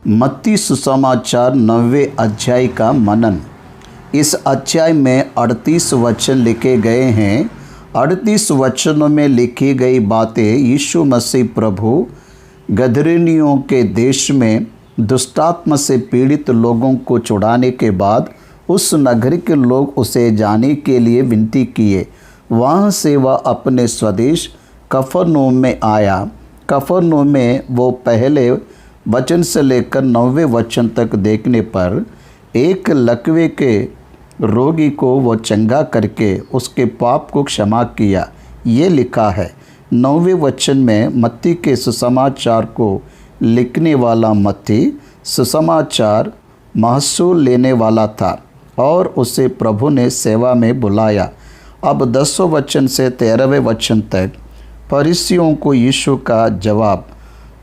मत्ती सुसमाचार 9वें अध्याय का मनन। इस अध्याय में 38 वचन लिखे गए हैं। 38 वचनों में लिखी गई बातें यीशु मसीह प्रभु गदरेनियों के देश में दुष्टात्मा से पीड़ित लोगों को छुड़ाने के बाद उस नगर के लोग उसे जाने के लिए विनती किए। वहाँ से वह अपने स्वदेश कफरनहूम में आया। कफरनहूम में वो पहले वचन से लेकर 9वें वचन तक देखने पर एक लकवे के रोगी को वो चंगा करके उसके पाप को क्षमा किया। ये लिखा है 9वें वचन में। मत्ती के सुसमाचार को लिखने वाला मत्ती सुसमाचार महसूल लेने वाला था और उसे प्रभु ने सेवा में बुलाया। अब 10वें वचन से 13वें वचन तक फरीसियों को यीशु का जवाब।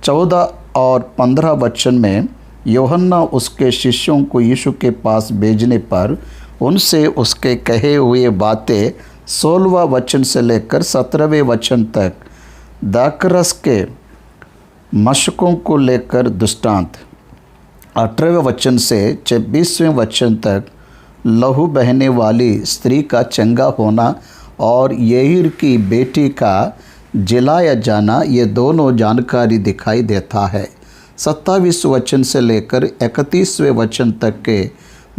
14 और 15 वचन में यूहन्ना उसके शिष्यों को यीशु के पास भेजने पर उनसे उसके कहे हुए बातें। 16वां वचन से लेकर 17वें वचन तक दाखरस के मशकों को लेकर दृष्टांत। 18वें वचन से 26वें वचन तक लहू बहने वाली स्त्री का चंगा होना और यहीर की बेटी का जिलाया जाना, ये दोनों जानकारी दिखाई देता है। 27 वचन से लेकर 31वें वचन तक के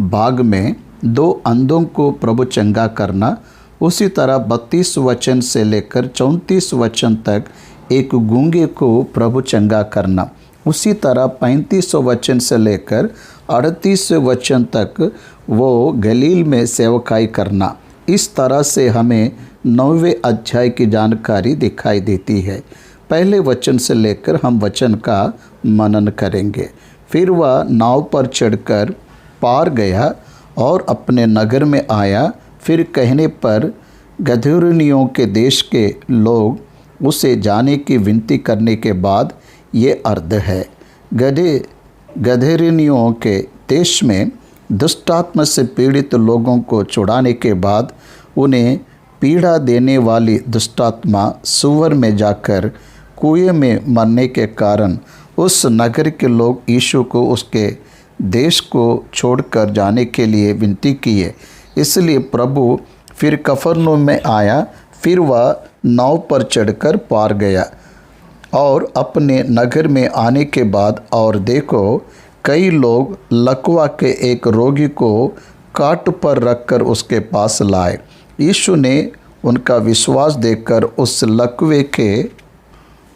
भाग में 2 अंधों को प्रभु चंगा करना। उसी तरह 32 वचन से लेकर 34 वचन तक एक गूंगे को प्रभु चंगा करना। उसी तरह 35 वचन से लेकर 38 वचन तक वो गलील में सेवकाई करना। इस तरह से हमें 9वें अध्याय की जानकारी दिखाई देती है। पहले वचन से लेकर हम वचन का मनन करेंगे। फिर वह नाव पर चढ़कर पार गया और अपने नगर में आया। फिर कहने पर गदरेनियों के देश के लोग उसे जाने की विनती करने के बाद ये अर्थ है। गदरेनियों के देश में दुष्टात्मा से पीड़ित लोगों को छुड़ाने के बाद उन्हें पीड़ा देने वाली दुष्टात्मा सूअर में जाकर कुएं में मरने के कारण उस नगर के लोग यीशु को उसके देश को छोड़कर जाने के लिए विनती किए। इसलिए प्रभु फिर कफरनहूम में आया। फिर वह नाव पर चढ़कर पार गया और अपने नगर में आने के बाद और देखो, कई लोग लकवा के एक रोगी को काट पर रखकर उसके पास लाए। यीशु ने उनका विश्वास देखकर उस लकवे के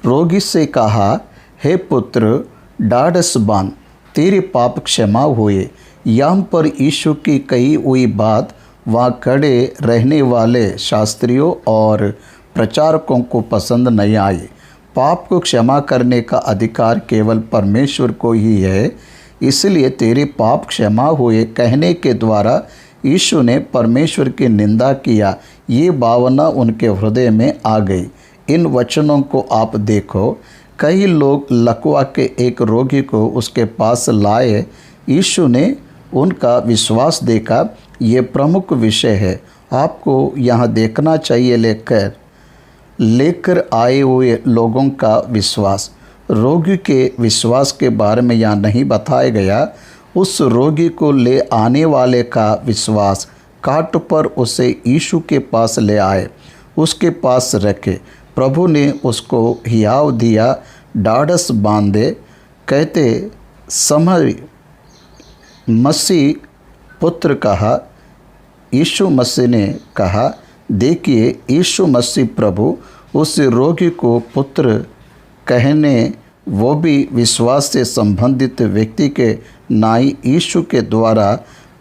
रोगी से कहा, हे पुत्र, ढाढ़स बांध, तेरे पाप क्षमा हुए। यहाँ पर यीशु की कही हुई बात वहाँ खड़े रहने वाले शास्त्रियों और प्रचारकों को पसंद नहीं आई। पाप को क्षमा करने का अधिकार केवल परमेश्वर को ही है, इसलिए तेरे पाप क्षमा हुए कहने के द्वारा यीशु ने परमेश्वर की निंदा किया। ये भावना उनके हृदय में आ गई। इन वचनों को आप देखो। कई लोग लकवा के एक रोगी को उसके पास लाए। यीशु ने उनका विश्वास देखा। ये प्रमुख विषय है, आपको यहाँ देखना चाहिए। लेकर आए हुए लोगों का विश्वास। रोगी के विश्वास के बारे में यहाँ नहीं बताया गया। उस रोगी को ले आने वाले का विश्वास। काट पर उसे यीशु के पास ले आए, उसके पास रखे। प्रभु ने उसको हियाव दिया, ढाढ़स बांधे। कहते समय मसीह पुत्र कहा। यीशु मसीह ने कहा, देखिए, यीशु मसीह प्रभु उस रोगी को पुत्र कहने, वो भी विश्वास से संबंधित व्यक्ति के नाई यीशु के द्वारा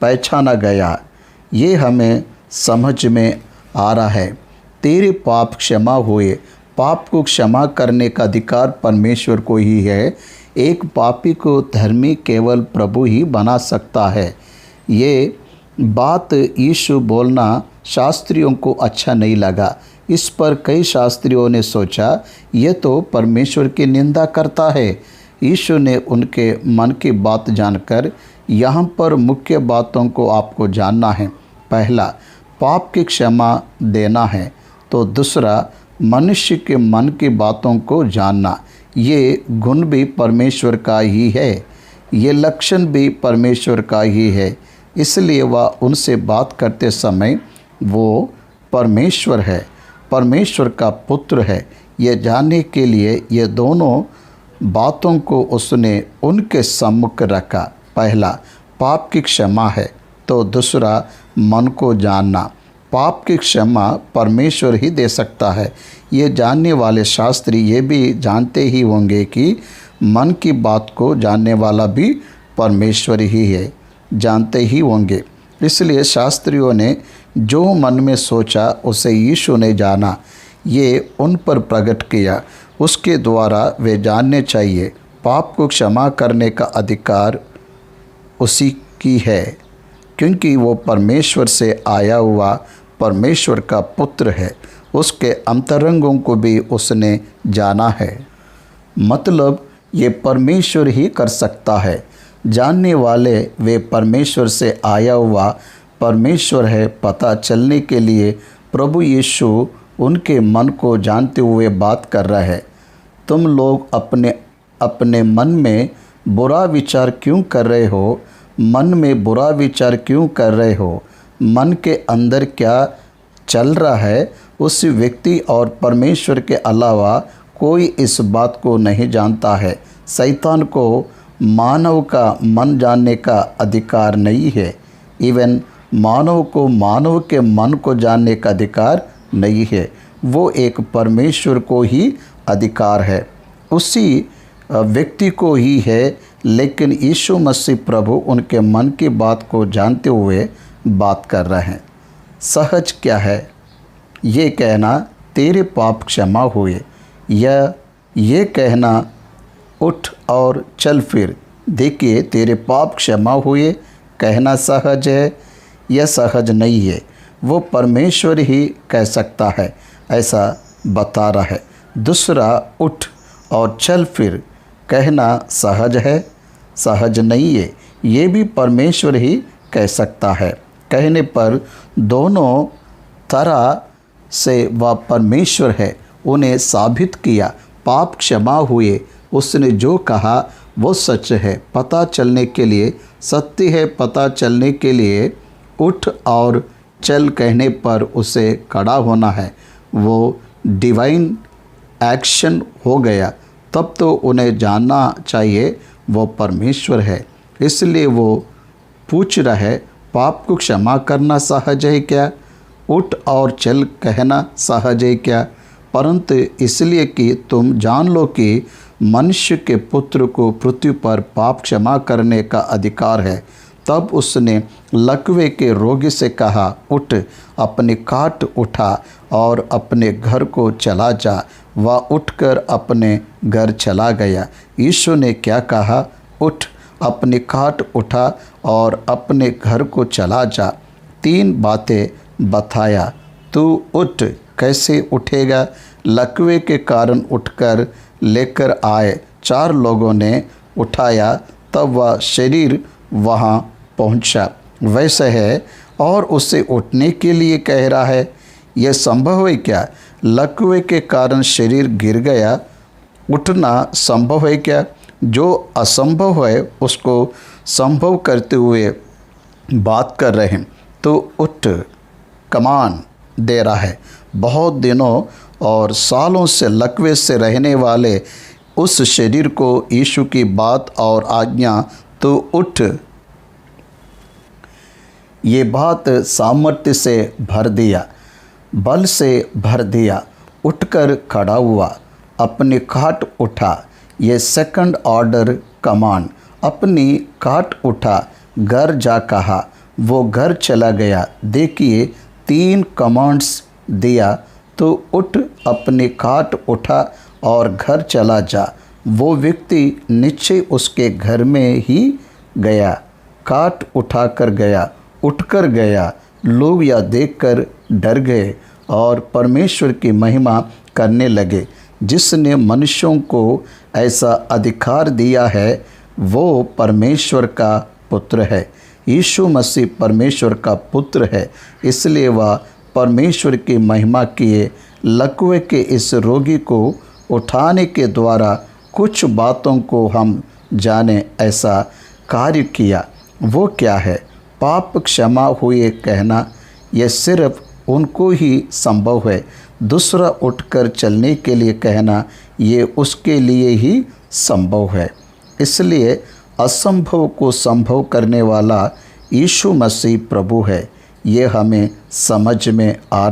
पहचाना गया। ये हमें समझ में आ रहा है। तेरे पाप क्षमा हुए। पाप को क्षमा करने का अधिकार परमेश्वर को ही है। एक पापी को धर्मी केवल प्रभु ही बना सकता है। ये बात यीशु बोलना शास्त्रियों को अच्छा नहीं लगा। इस पर कई शास्त्रियों ने सोचा, ये तो परमेश्वर की निंदा करता है। यीशु ने उनके मन की बात जानकर यहाँ पर मुख्य बातों को आपको जानना है। पहला, पाप की क्षमा देना है। तो दूसरा, मनुष्य के मन की बातों को जानना। ये गुण भी परमेश्वर का ही है। ये लक्षण भी परमेश्वर का ही है, इसलिए वह उनसे बात करते समय वो परमेश्वर है, परमेश्वर का पुत्र है, ये जानने के लिए ये दोनों बातों को उसने उनके सम्मुख रखा। पहला पाप की क्षमा है, तो दूसरा मन को जानना। पाप की क्षमा परमेश्वर ही दे सकता है। ये जानने वाले शास्त्री ये भी जानते ही होंगे कि मन की बात को जानने वाला भी परमेश्वर ही है, जानते ही होंगे। इसलिए शास्त्रियों ने जो मन में सोचा उसे यीशु ने जाना, ये उन पर प्रकट किया। उसके द्वारा वे जानने चाहिए पाप को क्षमा करने का अधिकार उसी की है, क्योंकि वो परमेश्वर से आया हुआ परमेश्वर का पुत्र है। उसके अंतरंगों को भी उसने जाना है, मतलब ये परमेश्वर ही कर सकता है। जानने वाले वे परमेश्वर से आया हुआ परमेश्वर है पता चलने के लिए प्रभु यीशु उनके मन को जानते हुए बात कर रहा है। तुम लोग अपने अपने मन में बुरा विचार क्यों कर रहे हो? मन में बुरा विचार क्यों कर रहे हो? मन के अंदर क्या चल रहा है उस व्यक्ति और परमेश्वर के अलावा कोई इस बात को नहीं जानता है। शैतान को मानव का मन जानने का अधिकार नहीं है। इवन मानव को मानव के मन को जानने का अधिकार नहीं है। वो एक परमेश्वर को ही अधिकार है, उसी व्यक्ति को ही है। लेकिन यीशु मसीह प्रभु उनके मन की बात को जानते हुए बात कर रहे हैं। सहज क्या है? ये कहना तेरे पाप क्षमा हुए, या ये कहना उठ और चल फिर। देखिए, तेरे पाप क्षमा हुए कहना सहज है या सहज नहीं है, वो परमेश्वर ही कह सकता है, ऐसा बता रहा है। दूसरा, उठ और चल फिर कहना सहज है, सहज नहीं है, ये भी परमेश्वर ही कह सकता है। कहने पर दोनों तरह से वह परमेश्वर है, उन्हें साबित किया। पाप क्षमा हुए, उसने जो कहा वो सच है, पता चलने के लिए सत्य है, पता चलने के लिए उठ और चल कहने पर उसे खड़ा होना है। वो डिवाइन एक्शन हो गया, तब तो उन्हें जानना चाहिए वो परमेश्वर है। इसलिए वो पूछ रहा है, पाप को क्षमा करना सहज है क्या? उठ और चल कहना सहज है क्या? परंतु इसलिए कि तुम जान लो कि मनुष्य के पुत्र को पृथ्वी पर पाप क्षमा करने का अधिकार है। तब उसने लकवे के रोगी से कहा, उठ, अपनी खाट उठा और अपने घर को चला जा। वह उठकर अपने घर चला गया। यीशु ने क्या कहा? उठ, अपनी खाट उठा और अपने घर को चला जा। 3 बातें बताया। तू उठ, कैसे उठेगा? लकवे के कारण उठकर लेकर आए। 4 लोगों ने उठाया, तब वह शरीर वहाँ पहुँचा। वैसे है और उसे उठने के लिए कह रहा है। यह संभव है क्या? लकवे के कारण शरीर गिर गया, उठना संभव है क्या? जो असंभव है उसको संभव करते हुए बात कर रहे हैं। तो उठ कमान दे रहा है। बहुत दिनों और सालों से लकवे से रहने वाले उस शरीर को यीशु की बात और आज्ञा, तो उठ, ये बात सामर्थ्य से भर दिया, बल से भर दिया। उठकर खड़ा हुआ, अपनी खाट उठा। ये सेकंड ऑर्डर कमांड। अपनी खाट उठा, घर जा कहा, वो घर चला गया। देखिए, 3 कमांड्स दिया। तो उठ, अपनी खाट उठा और घर चला जा। वो व्यक्ति नीचे उसके घर में ही गया, खाट उठाकर गया, उठकर गया। लोग यह देखकर डर गए और परमेश्वर की महिमा करने लगे। जिसने मनुष्यों को ऐसा अधिकार दिया है वो परमेश्वर का पुत्र है। यीशु मसीह परमेश्वर का पुत्र है, इसलिए वह परमेश्वर की महिमा किए। लकवे के इस रोगी को उठाने के द्वारा कुछ बातों को हम जाने ऐसा कार्य किया। वो क्या है? पाप क्षमा हुए कहना यह सिर्फ उनको ही संभव है। दूसरा उठकर चलने के लिए कहना ये उसके लिए ही संभव है। इसलिए असंभव को संभव करने वाला यीशु मसीह प्रभु है। ये हमें समझ में आ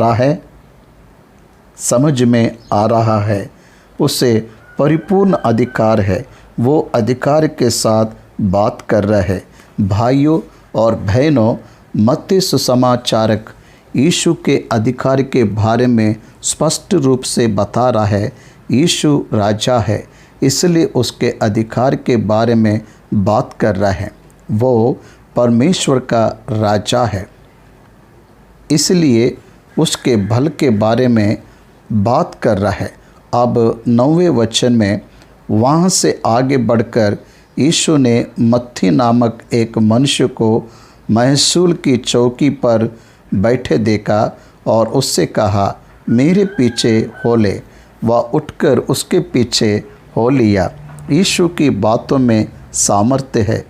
रहा है। उसे परिपूर्ण अधिकार है। वो अधिकार के साथ बात कर रहा है। भाइयों और बहनों, मत्ती सुसमाचारक यीशु के अधिकार के बारे में स्पष्ट रूप से बता रहा है। यीशु राजा है, इसलिए उसके अधिकार के बारे में बात कर रहा है। वो परमेश्वर का राजा है, इसलिए उसके भल के बारे में बात कर रहा है। अब 9वें वचन में वहाँ से आगे बढ़कर यीशु ने मत्ती नामक एक मनुष्य को महसूल की चौकी पर बैठे देखा और उससे कहा, मेरे पीछे हो ले। वह उठकर उसके पीछे हो लिया। यीशु की बातों में सामर्थ्य है।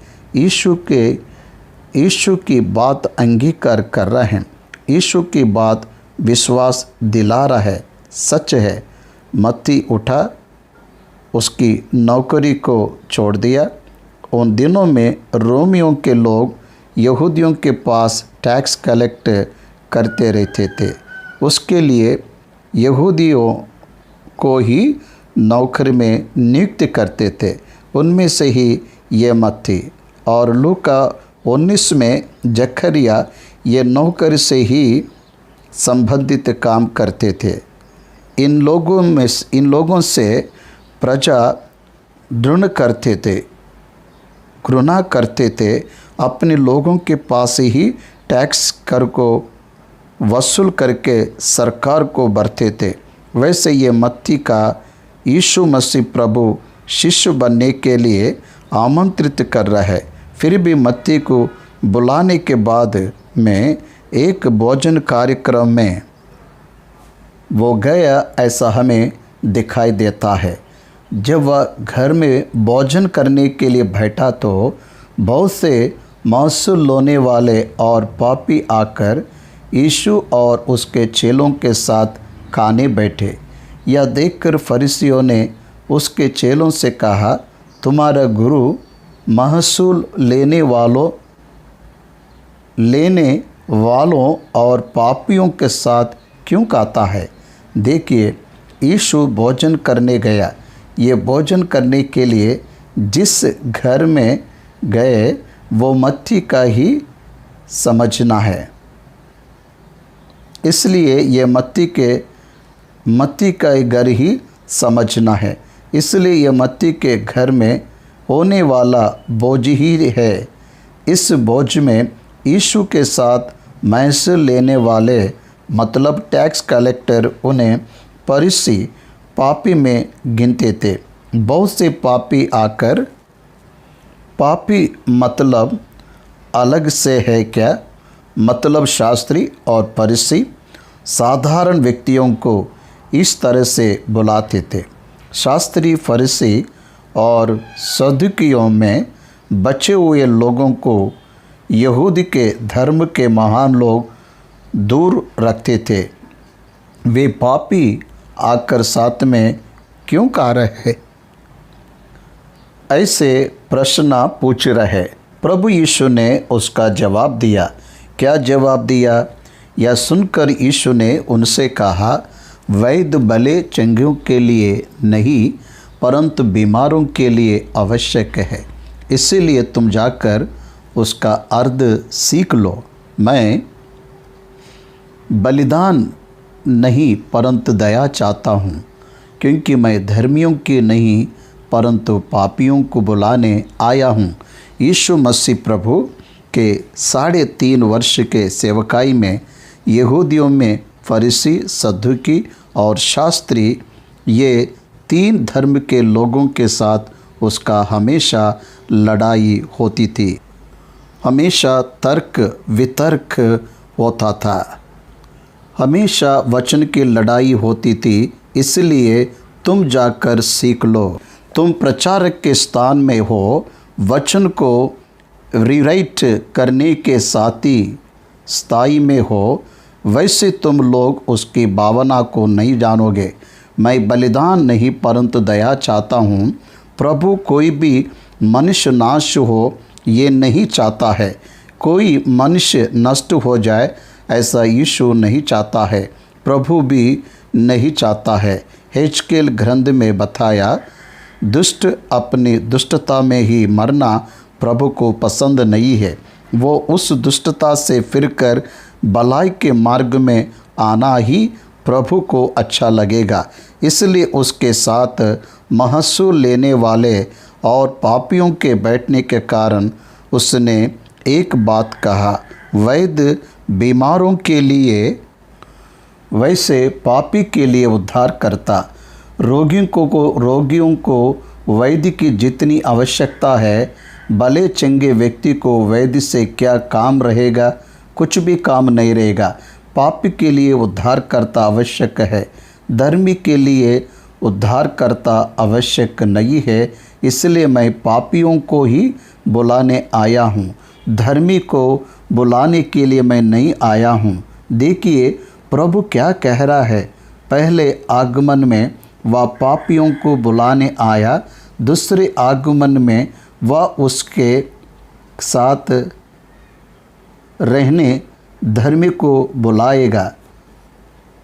यीशु की बात अंगीकार कर रहे हैं। यीशु की बात विश्वास दिला रहा है, सच है। मत्ती उठा, उसकी नौकरी को छोड़ दिया। उन दिनों में रोमियों के लोग यहूदियों के पास टैक्स कलेक्ट करते रहते थे। उसके लिए यहूदियों को ही नौकरी में नियुक्त करते थे। उनमें से ही ये मत्ती और लूका 19 में जकरिया ये नौकर से ही संबंधित काम करते थे। इन लोगों से प्रजा घृणा करते थे। अपने लोगों के पास ही टैक्स कर को वसूल करके सरकार को भरते थे। वैसे ये मत्ती का यीशु मसीह प्रभु शिष्य बनने के लिए आमंत्रित कर रहा है। फिर भी मत्ती को बुलाने के बाद में एक भोजन कार्यक्रम में वो गया, ऐसा हमें दिखाई देता है। जब वह घर में भोजन करने के लिए बैठा तो बहुत से महसूल लेने वाले और पापी आकर यीशु और उसके चेलों के साथ खाने बैठे। यह देखकर फरीसियों ने उसके चेलों से कहा, तुम्हारा गुरु महसूल लेने वालों और पापियों के साथ क्यों खाता है? देखिए, यीशु भोजन करने गया। ये भोजन करने के लिए जिस घर में गए वो मत्ती का ही समझना है। इसलिए ये मत्ती का घर ही समझना है। इसलिए ये मत्ती के घर में होने वाला भोज ही है। इस भोज में यीशु के साथ महसूल लेने वाले मतलब टैक्स कलेक्टर उन्हें फरीसी पापी में गिनते थे। बहुत से पापी आकर, पापी मतलब अलग से है क्या? मतलब शास्त्री और फरीसी साधारण व्यक्तियों को इस तरह से बुलाते थे। शास्त्री, फरीसी और सदुकियों में बचे हुए लोगों को यहूदी के धर्म के महान लोग दूर रखते थे। वे पापी आकर साथ में क्यों खा रहे? ऐसे प्रश्न पूछ रहे। प्रभु यीशु ने उसका जवाब दिया। क्या जवाब दिया? यह सुनकर यीशु ने उनसे कहा, वैद्य भले चंगियों के लिए नहीं परंतु बीमारों के लिए आवश्यक है। इसीलिए तुम जाकर उसका अर्थ सीख लो। मैं बलिदान नहीं परंतु दया चाहता हूँ, क्योंकि मैं धर्मियों की नहीं परंतु पापियों को बुलाने आया हूँ। यीशु मसीह प्रभु के 3.5 वर्ष के सेवकाई में यहूदियों में फरीसी, सदुकी और शास्त्री, ये 3 धर्म के लोगों के साथ उसका हमेशा लड़ाई होती थी। हमेशा तर्क वितर्क होता था। हमेशा वचन की लड़ाई होती थी। इसलिए तुम जाकर सीख लो। तुम प्रचारक के स्थान में हो, वचन को रीराइट करने के साथी स्थाई में हो, वैसे तुम लोग उसकी भावना को नहीं जानोगे। मैं बलिदान नहीं परंतु दया चाहता हूँ। प्रभु कोई भी मनुष्य नाश हो ये नहीं चाहता है, कोई मनुष्य नष्ट हो जाए ऐसा यीशु नहीं चाहता है, प्रभु भी नहीं चाहता है। हेजकेल ग्रंथ में बताया, दुष्ट अपनी दुष्टता में ही मरना प्रभु को पसंद नहीं है। वो उस दुष्टता से फिरकर भलाई के मार्ग में आना ही प्रभु को अच्छा लगेगा। इसलिए उसके साथ महसूल लेने वाले और पापियों के बैठने के कारण उसने एक बात कहा, वैद्य बीमारों के लिए वैसे पापी के लिए उद्धार करता। रोगियों को वैद्य की जितनी आवश्यकता है, भले चंगे व्यक्ति को वैद्य से क्या काम रहेगा? कुछ भी काम नहीं रहेगा। पापी के लिए उद्धारकर्ता आवश्यक है, धर्मी के लिए उद्धारकर्ता आवश्यक नहीं है। इसलिए मैं पापियों को ही बुलाने आया हूँ, धर्मी को बुलाने के लिए मैं नहीं आया हूँ। देखिए प्रभु क्या कह रहा है। पहले आगमन में वह पापियों को बुलाने आया, दूसरे आगमन में वह उसके साथ रहने धर्मी को बुलाएगा।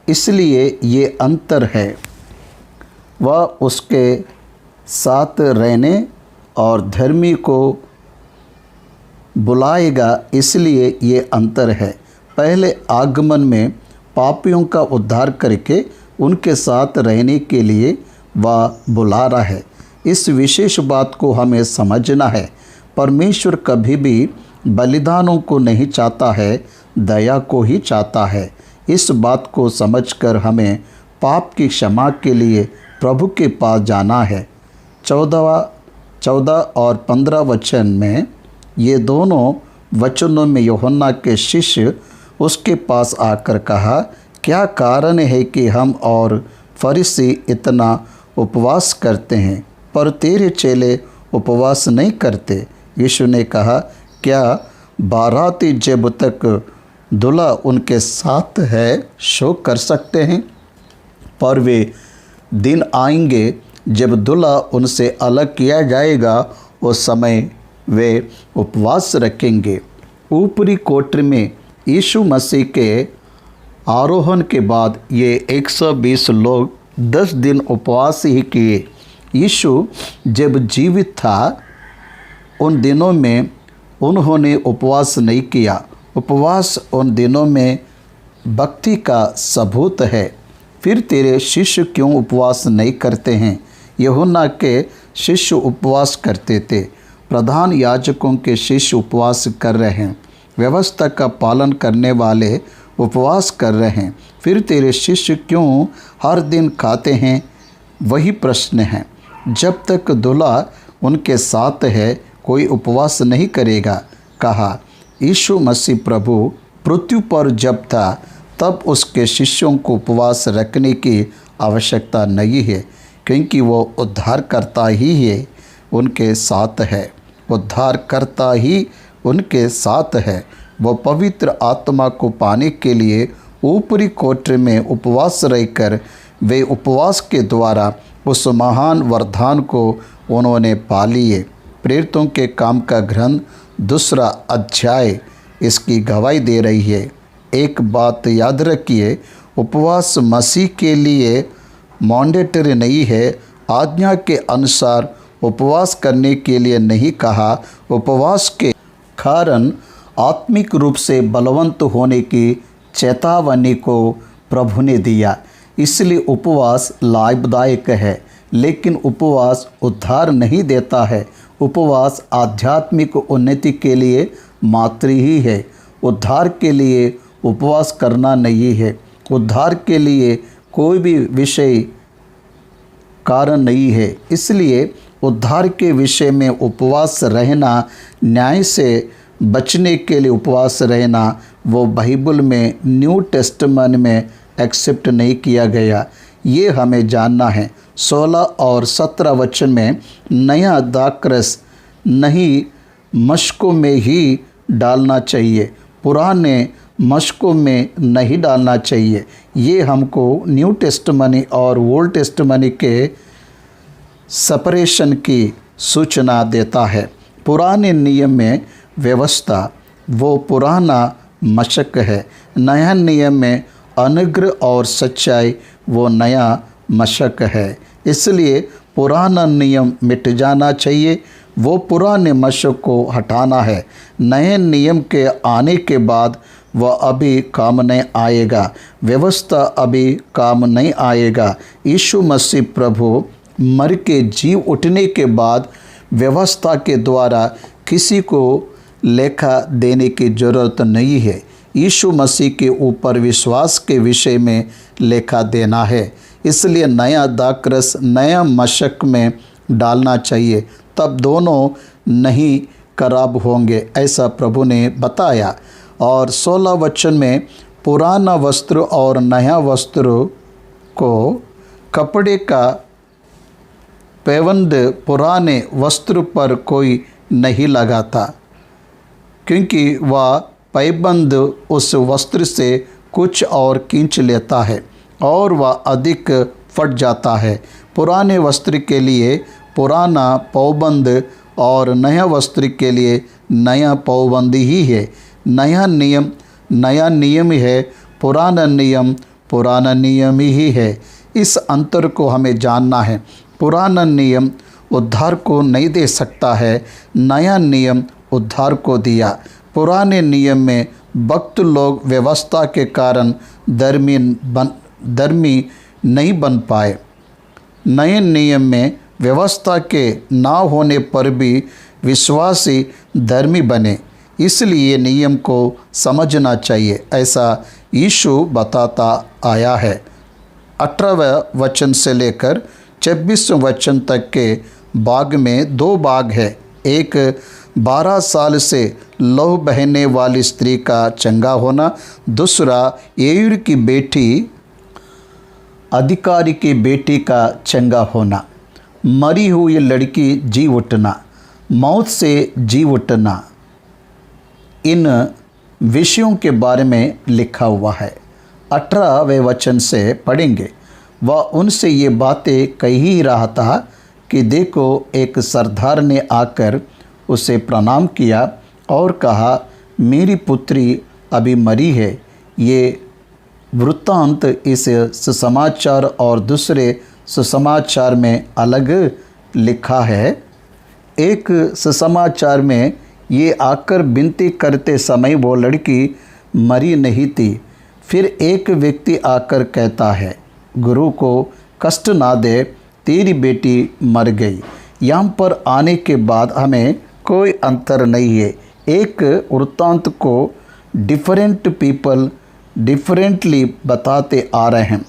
इसलिए ये अंतर है, वह उसके साथ रहने और धर्मी को बुलाएगा, इसलिए ये अंतर है। पहले आगमन में पापियों का उद्धार करके उनके साथ रहने के लिए वह बुला रहा है। इस विशेष बात को हमें समझना है। परमेश्वर कभी भी बलिदानों को नहीं चाहता है, दया को ही चाहता है। इस बात को समझकर हमें पाप की क्षमा के लिए प्रभु के पास जाना है। 14 और 15 वचन में ये दोनों वचनों में यूहन्ना के शिष्य उसके पास आकर कहा, क्या कारण है कि हम और फरीसी इतना उपवास करते हैं पर तेरे चेले उपवास नहीं करते? यीशु ने कहा, क्या बाराती जब तक दूल्हा उनके साथ है शोक कर सकते हैं? पर वे दिन आएंगे जब दूल्हा उनसे अलग किया जाएगा, उस समय वे उपवास रखेंगे। ऊपरी कोठरी में यीशु मसीह के आरोहण के बाद ये 120 लोग 10 दिन उपवास ही किए। यीशु जब जीवित था उन दिनों में उन्होंने उपवास नहीं किया। उपवास उन दिनों में भक्ति का सबूत है। फिर तेरे शिष्य क्यों उपवास नहीं करते हैं? यूहन्ना के शिष्य उपवास करते थे, प्रधान याजकों के शिष्य उपवास कर रहे हैं, व्यवस्था का पालन करने वाले उपवास कर रहे हैं। फिर तेरे शिष्य क्यों हर दिन खाते हैं? वही प्रश्न है। जब तक दूल्हा उनके साथ है कोई उपवास नहीं करेगा। कहा, यीशु मसीह प्रभु पृथ्वी पर जब था तब उसके शिष्यों को उपवास रखने की आवश्यकता नहीं है, क्योंकि वो उद्धारकर्ता ही है, उनके साथ है। उद्धारकर्ता ही उनके साथ है। वो पवित्र आत्मा को पाने के लिए ऊपरी कोठरी में उपवास रहकर वे उपवास के द्वारा उस महान वरदान को उन्होंने पा लिए। प्रेरितों के काम का ग्रंथ 2 अध्याय इसकी गवाही दे रही है। एक बात याद रखिए, उपवास मसीह के लिए मैंडेटरी नहीं है। आज्ञा के अनुसार उपवास करने के लिए नहीं कहा। उपवास के कारण आत्मिक रूप से बलवंत होने की चेतावनी को प्रभु ने दिया। इसलिए उपवास लाभदायक है, लेकिन उपवास उद्धार नहीं देता है। उपवास आध्यात्मिक उन्नति के लिए मात्र ही है, उद्धार के लिए उपवास करना नहीं है। उद्धार के लिए कोई भी विषय कारण नहीं है। इसलिए उद्धार के विषय में उपवास रहना, न्याय से बचने के लिए उपवास रहना, वो बाइबल में न्यू टेस्टमेंट में एक्सेप्ट नहीं किया गया। ये हमें जानना है। 16 और 17 वचन में नया दाखरस नहीं मशकों में ही डालना चाहिए, पुराने मशकों में नहीं डालना चाहिए। ये हमको न्यू टेस्टमनी और ओल्ड टेस्टमनी के सेपरेशन की सूचना देता है। पुराने नियम में व्यवस्था वो पुराना मशक है, नया नियम में अनुग्रह और सच्चाई वो नया मशक है। इसलिए पुराना नियम मिट जाना चाहिए, वो पुराने मशक को हटाना है। नए नियम के आने के बाद वह अभी काम नहीं आएगा, व्यवस्था अभी काम नहीं आएगा। यीशु मसीह प्रभु मर के जी उठने के बाद व्यवस्था के द्वारा किसी को लेखा देने की ज़रूरत नहीं है। यीशु मसीह के ऊपर विश्वास के विषय में लेखा देना है। इसलिए नया दाखरस नया मशक में डालना चाहिए, तब दोनों नहीं खराब होंगे, ऐसा प्रभु ने बताया। और 16 वचन में पुराना वस्त्र और नया वस्त्र को कपड़े का पैबंद पुराने वस्त्र पर कोई नहीं लगाता, क्योंकि वह पैबंद उस वस्त्र से कुछ और खींच लेता है और वह अधिक फट जाता है। पुराने वस्त्र के लिए पुराना पैबंद और नया वस्त्र के लिए नया पैबंद ही है। नया नियम है, पुराना नियम ही है। इस अंतर को हमें जानना है। पुराना नियम उद्धार को नहीं दे सकता है, नया नियम उद्धार को दिया। पुराने नियम में भक्त लोग व्यवस्था के कारण धर्मी नहीं बन पाए। नए नियम में व्यवस्था के ना होने पर भी विश्वासी धर्मी बने। इसलिए नियम को समझना चाहिए, ऐसा यीशु बताता आया है। 18वें वचन से लेकर 26वें वचन तक के भाग में 2 भाग है। एक 12 साल से लहू बहने वाली स्त्री का चंगा होना, दूसरा येयूर की बेटी अधिकारी की बेटी का चंगा होना, मरी हुई लड़की जी उठना, मौत से जी उठना, इन विषयों के बारे में लिखा हुआ है। 18वें वचन से पढ़ेंगे। वह उनसे ये बातें कह ही रहा था कि देखो, एक सरदार ने आकर उसे प्रणाम किया और कहा, मेरी पुत्री अभी मरी है। ये वृत्तांत इस सुसमाचार और दूसरे सुसमाचार में अलग लिखा है। एक सुसमाचार में ये आकर विनती करते समय वो लड़की मरी नहीं थी। फिर एक व्यक्ति आकर कहता है, गुरु को कष्ट ना दे, तेरी बेटी मर गई। यहाँ पर आने के बाद हमें कोई अंतर नहीं है। एक वृत्तांत को डिफरेंट पीपल डिफरेंटली बताते आ रहे हैं।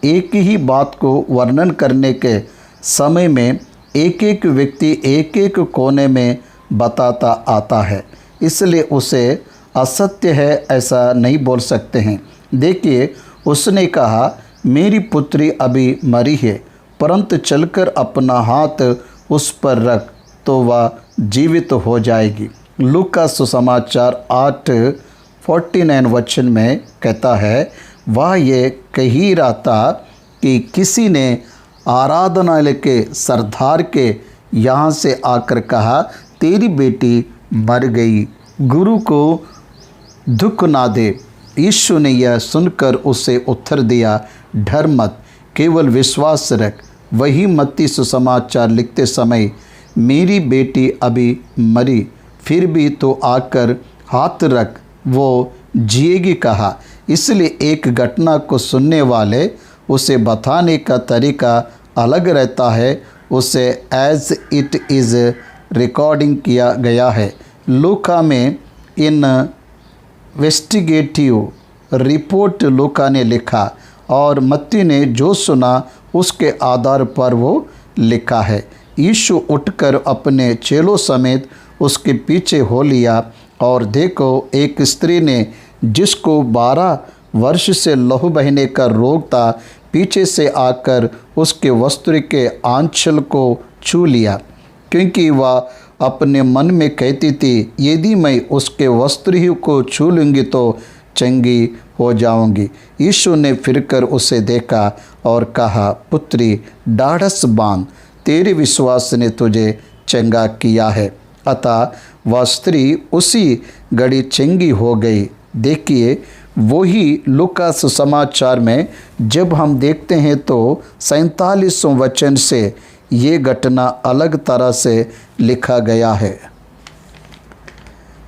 एक ही बात को वर्णन करने के समय में एक एक व्यक्ति एक एक कोने में बताता आता है, इसलिए उसे असत्य है ऐसा नहीं बोल सकते हैं। देखिए, उसने कहा, मेरी पुत्री अभी मरी है, परंतु चलकर अपना हाथ उस पर रख तो वह जीवित हो जाएगी। लूका सुसमाचार 8:49 वचन में कहता है, वह ये कह ही रहा था कि किसी ने आराधनालय के सरदार के यहाँ से आकर कहा, तेरी बेटी मर गई, गुरु को दुख ना दे। यीशु ने यह सुनकर उसे उत्तर दिया, डर मत, केवल विश्वास रख। वही मत्ती सुसमाचार लिखते समय, मेरी बेटी अभी मरी, फिर भी तो आकर हाथ रख, वो जिएगी कहा। इसलिए एक घटना को सुनने वाले उसे बताने का तरीका अलग रहता है, उसे एज इट इज़ रिकॉर्डिंग किया गया है। लूका में इन्वेस्टिगेटिव रिपोर्ट लूका ने लिखा और मत्ती ने जो सुना उसके आधार पर वो लिखा है। यीशु उठकर अपने चेलों समेत उसके पीछे हो लिया और देखो, एक स्त्री ने जिसको 12 वर्ष से लहू बहने का रोग था, पीछे से आकर उसके वस्त्र के आंचल को छू लिया, क्योंकि वह अपने मन में कहती थी, यदि मैं उसके वस्त्र ही को छू लूँगी तो चंगी हो जाऊंगी। यीशु ने फिरकर उसे देखा और कहा, पुत्री, ढाढ़स बांध, तेरे विश्वास ने तुझे चंगा किया है। अतः वह स्त्री उसी घड़ी चंगी हो गई। देखिए, वही लूका सुसमाचार में जब हम देखते हैं तो 47वें वचन से ये घटना अलग तरह से लिखा गया है।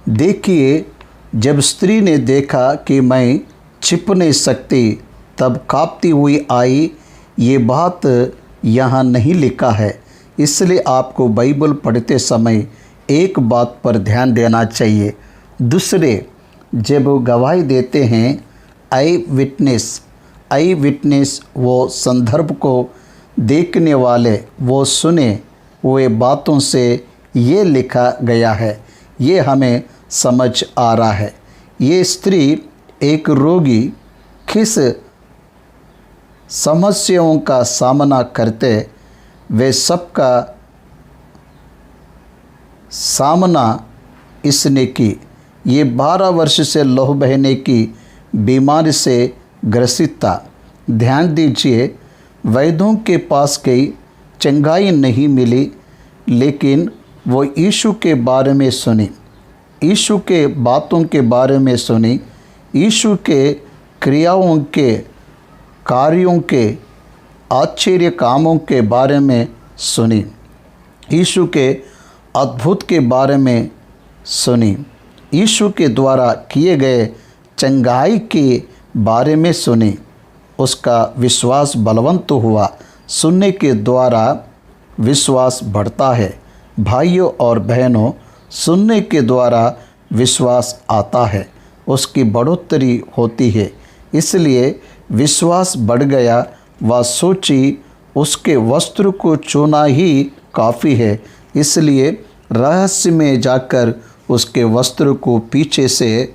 देखिए, जब स्त्री ने देखा कि मैं छिप नहीं सकती, तब कांपती हुई आई। ये बात यहाँ नहीं लिखा है, इसलिए आपको बाइबल पढ़ते समय एक बात पर ध्यान देना चाहिए। दूसरे, जब वो गवाही देते हैं, आई विटनेस वो संदर्भ को देखने वाले, वो सुने हुए बातों से ये लिखा गया है। ये हमें समझ आ रहा है। ये स्त्री एक रोगी किस समस्याओं का सामना करते, वे सबका सामना इसने की। ये 12 वर्ष से लहू बहने की बीमारी से ग्रसित था। ध्यान दीजिए, वैद्यों के पास गई, चंगाई नहीं मिली, लेकिन वो यीशु के बारे में सुनी, यीशु के बातों के बारे में सुनी, यीशु के क्रियाओं के, कार्यों के, आश्चर्य कामों के बारे में सुनी, यीशु के अद्भुत के बारे में सुनी, यीशु के द्वारा किए गए चंगाई के बारे में सुनी। उसका विश्वास बलवंत हुआ। सुनने के द्वारा विश्वास बढ़ता है। भाइयों और बहनों, सुनने के द्वारा विश्वास आता है, उसकी बढ़ोतरी होती है। इसलिए विश्वास बढ़ गया। वह सोची उसके वस्त्र को छूना ही काफ़ी है, इसलिए रहस्य में जाकर उसके वस्त्र को पीछे से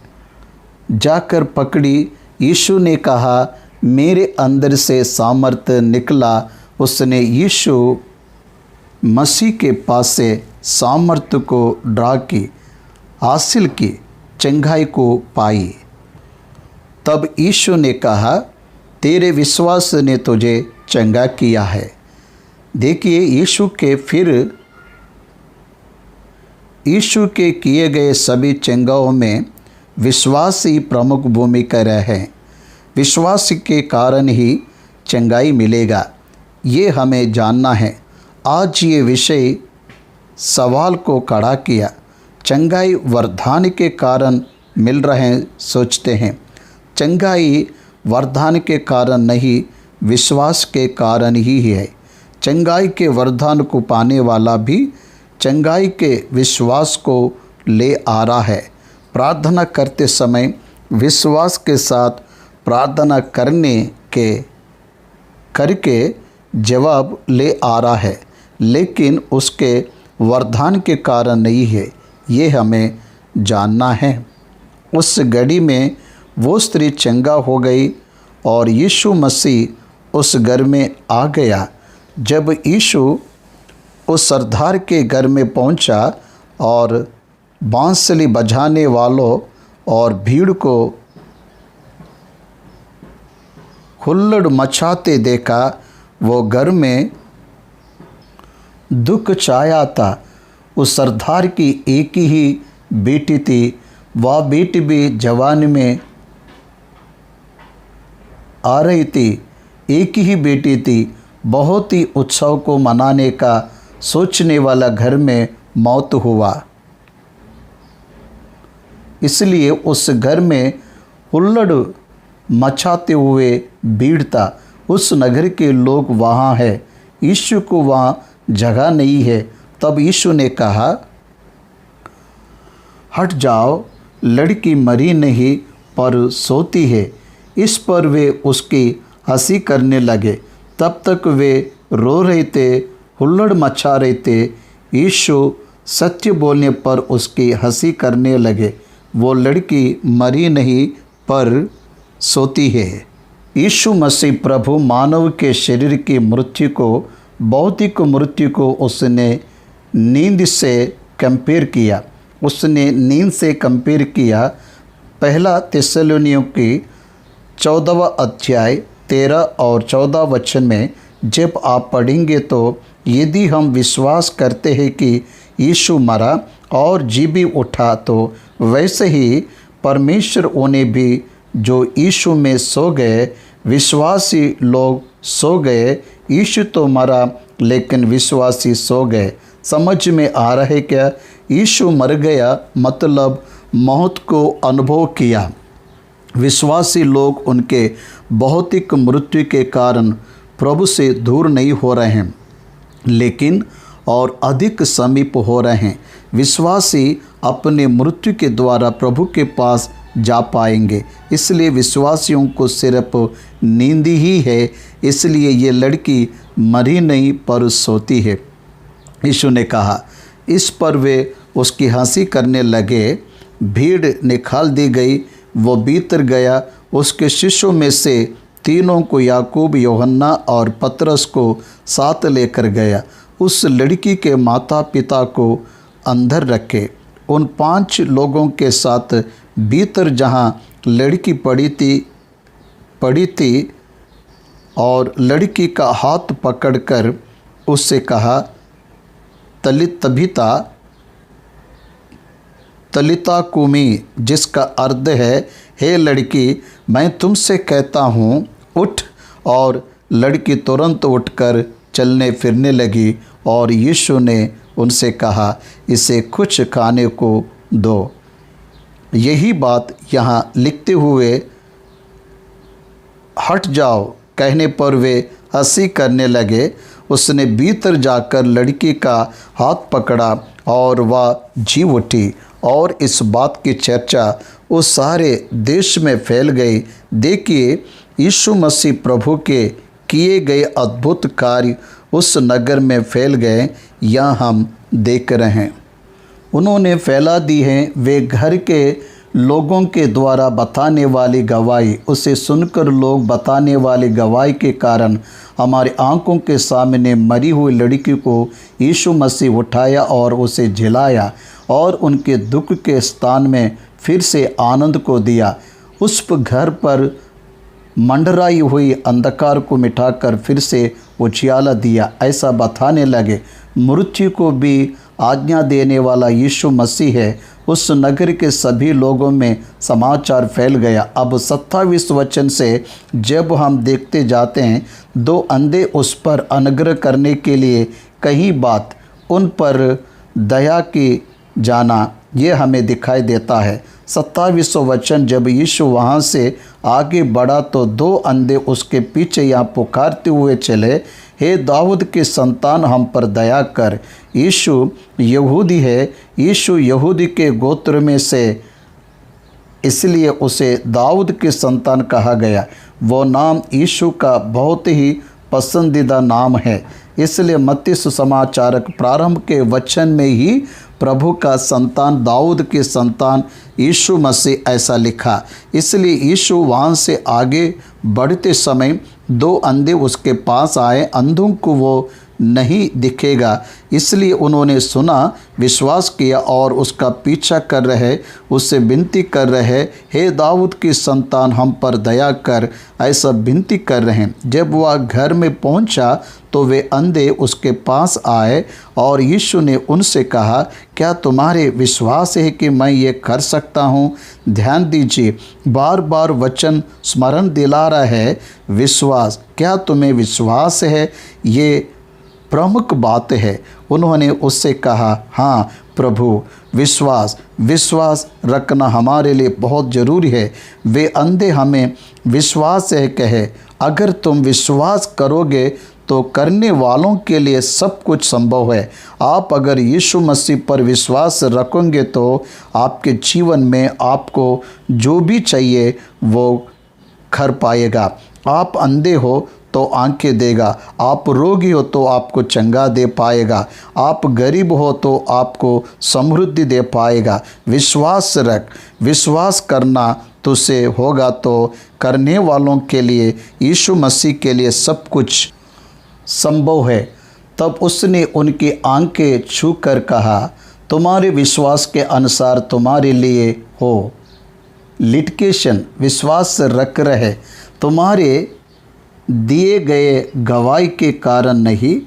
जाकर पकड़ी। यीशु ने कहा, मेरे अंदर से सामर्थ्य निकला। उसने यीशु मसीह के पास से सामर्थ्य को ड्रा की, हासिल की, चंगाई को पाई। तब यीशु ने कहा, तेरे विश्वास ने तुझे चंगा किया है। देखिए, यीशु के किए गए सभी चंगाओं में विश्वास ही प्रमुख भूमिका रहे। विश्वास के कारण ही चंगाई मिलेगा, ये हमें जानना है। आज ये विषय सवाल को खड़ा किया, चंगाई वरदान के कारण मिल रहे सोचते हैं। चंगाई वरदान के कारण नहीं, विश्वास के कारण ही है। चंगाई के वरदान को पाने वाला भी चंगाई के विश्वास को ले आ रहा है। प्रार्थना करते समय विश्वास के साथ प्रार्थना करके जवाब ले आ रहा है, लेकिन उसके वरदान के कारण नहीं है, ये हमें जानना है। उस घड़ी में वो स्त्री चंगा हो गई और यीशु मसीह उस घर में आ गया। जब यीशु उस सरदार के घर में पहुंचा और बांसुरी बजाने वालों और भीड़ को हुल्लड़ मचाते देखा, वो घर में दुख छाया था। उस सरदार की एक ही बेटी थी, वह बेटी भी जवानी में आ रही थी। एक ही बेटी थी। बहुत ही उत्सव को मनाने का सोचने वाला घर में मौत हुआ, इसलिए उस घर में हुल्लड़ मचाते हुए भीड़ था। उस नगर के लोग वहाँ हैं, यीशु को वहाँ जगह नहीं है। तब यीशु ने कहा, हट जाओ, लड़की मरी नहीं पर सोती है। इस पर वे उसकी हंसी करने लगे। तब तक वे रो रहे थे, हुल्लड़ मचा रहे थे। यीशु सत्य बोलने पर उसकी हंसी करने लगे। वो लड़की मरी नहीं पर सोती है। यीशु मसीह प्रभु मानव के शरीर की मृत्यु को, भौतिक मृत्यु को उसने नींद से कंपेयर किया। उसने नींद से कंपेयर किया। पहला थिस्सलुनीकियों की 14वां अध्याय 13 और 14 वचन में जब आप पढ़ेंगे तो, यदि हम विश्वास करते हैं कि यीशु मरा और जी भी उठा, तो वैसे ही परमेश्वर उन्हें भी जो यीशु में सो गए, विश्वासी लोग सो गए। यीशु तो मरा लेकिन विश्वासी सो गए। समझ में आ रहा है क्या? यीशु मर गया मतलब मौत को अनुभव किया। विश्वासी लोग उनके भौतिक मृत्यु के कारण प्रभु से दूर नहीं हो रहे हैं, लेकिन और अधिक समीप हो रहे हैं। विश्वासी अपने मृत्यु के द्वारा प्रभु के पास जा पाएंगे। इसलिए विश्वासियों को सिर्फ नींद ही है, इसलिए ये लड़की मरी नहीं पर सोती है। यीशु ने कहा। इस पर वे उसकी हंसी करने लगे। भीड़ निकाल दी गई। वो भीतर गया। उसके शिष्यों में से तीनों को, याकूब, यूहन्ना और पतरस को साथ लेकर गया। उस लड़की के माता पिता को अंदर रखे। उन 5 लोगों के साथ भीतर जहाँ लड़की पड़ी थी और लड़की का हाथ पकड़कर उससे कहा, तलिता कुमी, जिसका अर्थ है, हे लड़की, मैं तुमसे कहता हूँ, उठ। और लड़की तुरंत उठकर चलने फिरने लगी। और यीशु ने उनसे कहा, इसे कुछ खाने को दो। यही बात यहाँ लिखते हुए हट जाओ कहने पर वे हंसी करने लगे। उसने भीतर जाकर लड़की का हाथ पकड़ा और वह जी उठी। और इस बात की चर्चा उस सारे देश में फैल गई। देखिए, यीशु मसीह प्रभु के किए गए अद्भुत कार्य उस नगर में फैल गए। यह हम देख रहे हैं। उन्होंने फैला दी है। वे घर के लोगों के द्वारा बताने वाली गवाही, उसे सुनकर लोग बताने वाली गवाही के कारण हमारी आंखों के सामने मरी हुई लड़की को यीशु मसीह उठाया और उसे झिलाया और उनके दुख के स्थान में फिर से आनंद को दिया। उस घर पर मंडराई हुई अंधकार को मिटाकर फिर से उजियाला दिया। ऐसा बताने लगे। मृत्यु को भी आज्ञा देने वाला यीशु मसीह है। उस नगर के सभी लोगों में समाचार फैल गया। अब 27 वचन से जब हम देखते जाते हैं, 2 अंधे उस पर अनुग्रह करने के लिए कही बात, उन पर दया की जाना, ये हमें दिखाई देता है। 27 वचन, जब यीशु वहाँ से आगे बढ़ा तो 2 अंधे उसके पीछे यहाँ पुकारते हुए चले, हे दाऊद के संतान, हम पर दया कर। यीशु यहूदी है। यीशु यहूदी के गोत्र में से, इसलिए उसे दाऊद के संतान कहा गया। वो नाम यीशु का बहुत ही पसंदीदा नाम है। इसलिए मत्ती सुसमाचारक प्रारंभ के वचन में ही प्रभु का संतान, दाऊद के संतान यीशु मसीह ऐसा लिखा। इसलिए यीशु वहाँ से आगे बढ़ते समय 2 अंधे उसके पास आए। अंधों को वो नहीं दिखेगा, इसलिए उन्होंने सुना, विश्वास किया और उसका पीछा कर रहे, उससे विनती कर रहे, हे दाऊद की संतान, हम पर दया कर, ऐसा विनती कर रहे हैं। जब वह घर में पहुंचा तो वे अंधे उसके पास आए और यीशु ने उनसे कहा, क्या तुम्हारे विश्वास है कि मैं ये कर सकता हूँ? ध्यान दीजिए, बार बार वचन स्मरण दिला रहा है, विश्वास। क्या तुम्हें विश्वास है? ये प्रमुख बात है। उन्होंने उससे कहा, हाँ प्रभु, विश्वास रखना हमारे लिए बहुत ज़रूरी है। वे अंधे हमें विश्वास है कहे, अगर तुम विश्वास करोगे तो करने वालों के लिए सब कुछ संभव है। आप अगर यीशु मसीह पर विश्वास रखोगे तो आपके जीवन में आपको जो भी चाहिए वो कर पाएगा। आप अंधे हो तो आंखें देगा, आप रोगी हो तो आपको चंगा दे पाएगा, आप गरीब हो तो आपको समृद्धि दे पाएगा। विश्वास रख। विश्वास करना तुझसे होगा तो करने वालों के लिए, यीशु मसीह के लिए सब कुछ संभव है। तब उसने उनकी आंखें छूकर कहा, तुम्हारे विश्वास के अनुसार तुम्हारे लिए हो। लिटिगेशन विश्वास रख रहे, तुम्हारे दिए गए गवाही के कारण नहीं,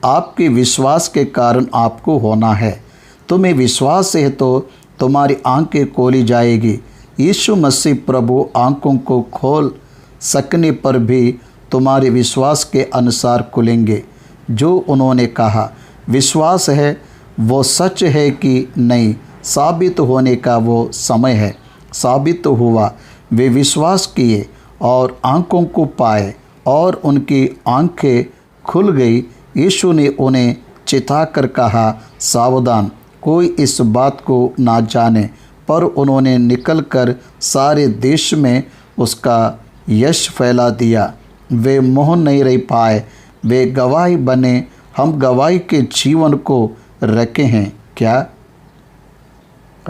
आपके विश्वास के कारण आपको होना है। तुम्हें विश्वास है तो तुम्हारी आंखें खोली जाएगी। यीशु मसीह प्रभु आंखों को खोल सकने पर भी तुम्हारे विश्वास के अनुसार खुलेंगे। जो उन्होंने कहा विश्वास है, वो सच है कि नहीं, साबित होने का वो समय है। साबित हुआ, वे विश्वास किए और आंखों को पाए और उनकी आंखें खुल गई। यीशु ने उन्हें चिताकर कहा, सावधान, कोई इस बात को ना जाने। पर उन्होंने निकलकर सारे देश में उसका यश फैला दिया। वे मोह नहीं रह पाए, वे गवाही बने। हम गवाही के जीवन को रखे हैं क्या?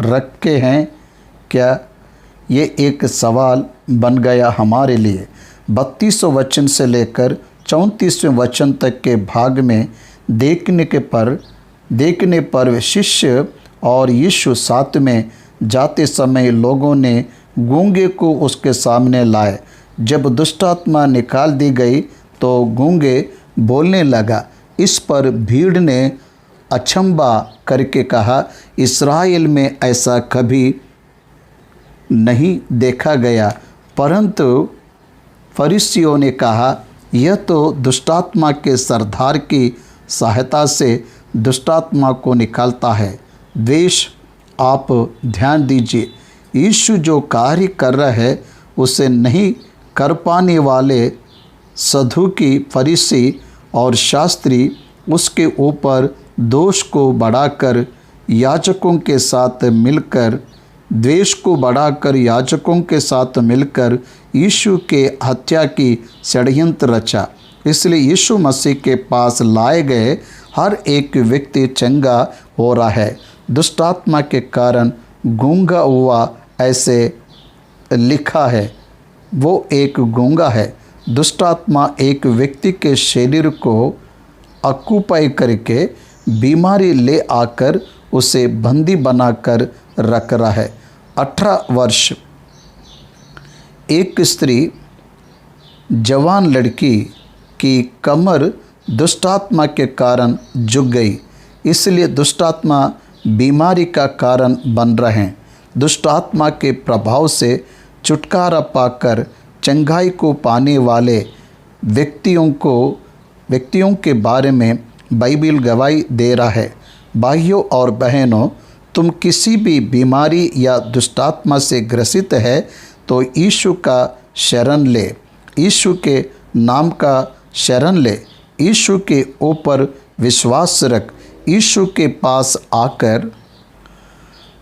रखे हैं क्या? ये एक सवाल बन गया हमारे लिए। 32वें वचन से लेकर 34वें वचन तक के भाग में देखने पर शिष्य और यीशु साथ में जाते समय लोगों ने गूंगे को उसके सामने लाए। जब दुष्टात्मा निकाल दी गई तो गूंगे बोलने लगा। इस पर भीड़ ने अचंभा करके कहा, इस्राएल में ऐसा कभी नहीं देखा गया। परंतु फरीसियों ने कहा, यह तो दुष्टात्मा के सरदार की सहायता से दुष्टात्मा को निकालता है। द्वेष, आप ध्यान दीजिए, यीशु जो कार्य कर रहा है उसे नहीं कर पाने वाले सदूकी, फरीसी और शास्त्री उसके ऊपर दोष को बढ़ाकर याजकों के साथ मिलकर द्वेष को बढ़ाकर याजकों के साथ मिलकर यीशु के हत्या की षड्यंत्र रचा। इसलिए यीशु मसीह के पास लाए गए हर एक व्यक्ति चंगा हो रहा है। दुष्टात्मा के कारण गूंगा हुआ, ऐसे लिखा है, वो एक गूंगा है। दुष्टात्मा एक व्यक्ति के शरीर को ऑक्यूपाई करके बीमारी ले आकर उसे बंदी बनाकर रख रहा है। 18 वर्ष एक स्त्री, जवान लड़की की कमर दुष्टात्मा के कारण झुक गई। इसलिए दुष्टात्मा बीमारी का कारण बन रहे हैं। दुष्टात्मा के प्रभाव से छुटकारा पाकर चंगाई को पाने वाले व्यक्तियों के बारे में बाइबिल गवाही दे रहा है। भाइयों और बहनों, तुम किसी भी बीमारी या दुष्टात्मा से ग्रसित है तो यीशु का शरण ले, यीशु के नाम का शरण ले, यीशु के ऊपर विश्वास रख, यीशु के पास आकर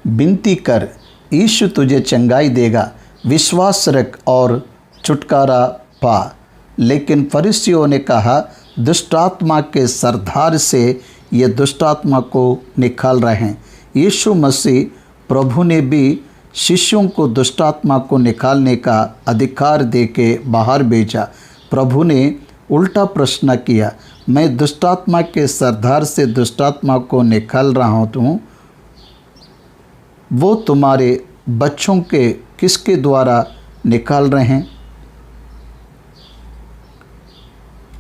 विनती कर, यीशु तुझे चंगाई देगा। विश्वास रख और छुटकारा पा। लेकिन फरीसियों ने कहा, दुष्टात्मा के सरदार से ये दुष्टात्मा को निकाल रहे हैं। यीशु मसीह प्रभु ने भी शिष्यों को दुष्टात्मा को निकालने का अधिकार देके बाहर भेजा। प्रभु ने उल्टा प्रश्न किया, मैं दुष्टात्मा के सरदार से दुष्टात्मा को निकाल रहा हूँ, वो तुम्हारे बच्चों के किसके द्वारा निकाल रहे हैं?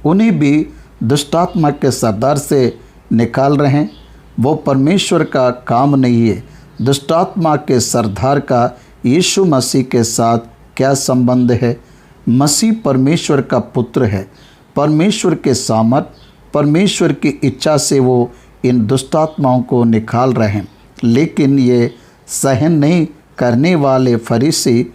उन्हें भी दुष्टात्मा के सरदार से निकाल रहे हैं। वो परमेश्वर का काम नहीं है। दुष्टात्मा के सरदार का यीशु मसीह के साथ क्या संबंध है? मसीह परमेश्वर का पुत्र है। परमेश्वर के सामर्थ, परमेश्वर की इच्छा से वो इन दुष्टात्माओं को निकाल रहे हैं। लेकिन ये सहन नहीं करने वाले फरीसी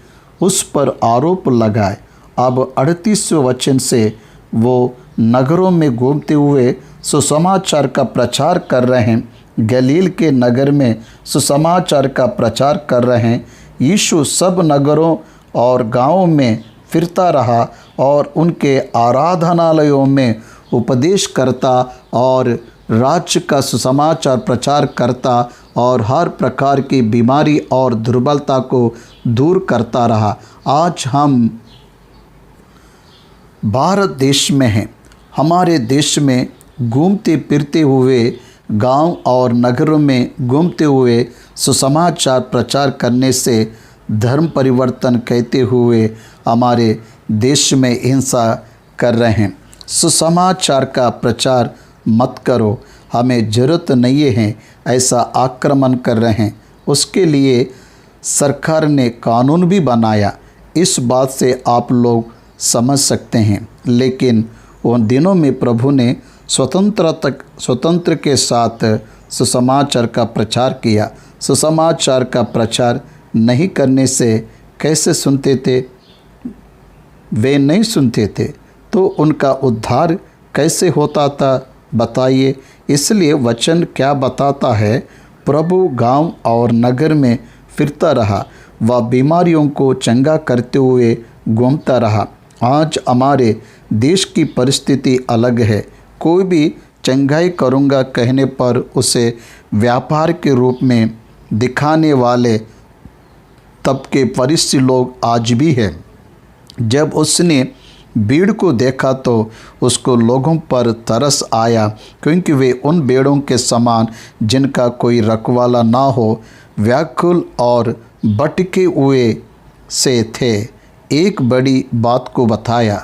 उस पर आरोप लगाए। अब 38वें वचन से वो नगरों में घूमते हुए सुसमाचार का प्रचार कर रहे हैं। गलील के नगर में सुसमाचार का प्रचार कर रहे हैं। यीशु सब नगरों और गांवों में फिरता रहा और उनके आराधनालयों में उपदेश करता और राज्य का सुसमाचार प्रचार करता और हर प्रकार की बीमारी और दुर्बलता को दूर करता रहा। आज हम भारत देश में हैं। हमारे देश में घूमते फिरते हुए, गांव और नगरों में घूमते हुए सुसमाचार प्रचार करने से धर्म परिवर्तन कहते हुए हमारे देश में हिंसा कर रहे हैं। सुसमाचार का प्रचार मत करो, हमें ज़रूरत नहीं है ऐसा आक्रमण कर रहे हैं। उसके लिए सरकार ने कानून भी बनाया, इस बात से आप लोग समझ सकते हैं। लेकिन उन दिनों में प्रभु ने स्वतंत्र के साथ सुसमाचार का प्रचार किया। सुसमाचार का प्रचार नहीं करने से कैसे सुनते थे? वे नहीं सुनते थे तो उनका उद्धार कैसे होता था? बताइए। इसलिए वचन क्या बताता है? प्रभु गांव और नगर में फिरता रहा, वह बीमारियों को चंगा करते हुए घूमता रहा। आज हमारे देश की परिस्थिति अलग है। कोई भी चंगाई करूँगा कहने पर उसे व्यापार के रूप में दिखाने वाले तबके फरीसी लोग आज भी हैं। जब उसने भीड़ को देखा तो उसको लोगों पर तरस आया, क्योंकि वे उन भेड़ों के समान जिनका कोई रखवाला ना हो, व्याकुल और भटके हुए से थे। एक बड़ी बात को बताया।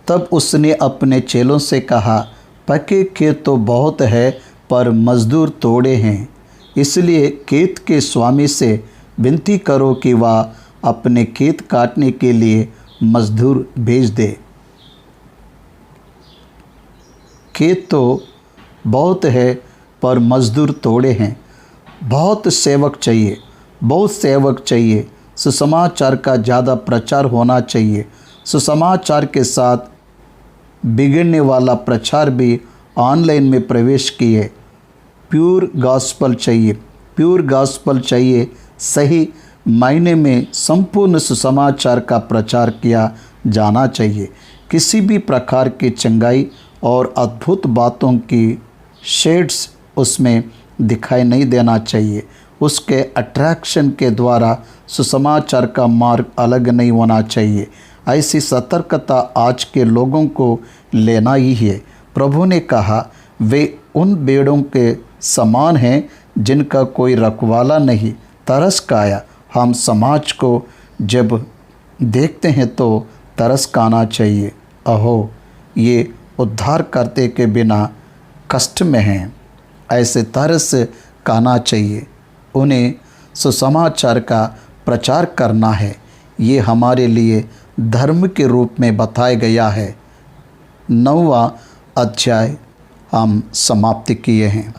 तब उसने अपने चेलों से कहा, पके खेत तो बहुत है पर मजदूर थोड़े हैं, इसलिए खेत के स्वामी से विनती करो कि वह अपने खेत काटने के लिए मजदूर भेज दे। खेत तो बहुत है पर मजदूर थोड़े हैं। बहुत सेवक चाहिए। सुसमाचार का ज़्यादा प्रचार होना चाहिए। सुसमाचार के साथ बिगड़ने वाला प्रचार भी ऑनलाइन में प्रवेश किए। प्योर गॉस्पल चाहिए। सही मायने में संपूर्ण सुसमाचार का प्रचार किया जाना चाहिए। किसी भी प्रकार की चंगाई और अद्भुत बातों की शेड्स उसमें दिखाई नहीं देना चाहिए। उसके अट्रैक्शन के द्वारा सुसमाचार का मार्ग अलग नहीं होना चाहिए। ऐसी सतर्कता आज के लोगों को लेना ही है। प्रभु ने कहा, वे उन भेड़ों के समान हैं जिनका कोई रखवाला नहीं। तरस खाया। हम समाज को जब देखते हैं तो तरस खाना चाहिए। अहो, ये उद्धार करते के बिना कष्ट में हैं, ऐसे तरस खाना चाहिए। उन्हें सुसमाचार का प्रचार करना है। ये हमारे लिए धर्म के रूप में बताया गया है। 9वां अध्याय हम समाप्त किए हैं।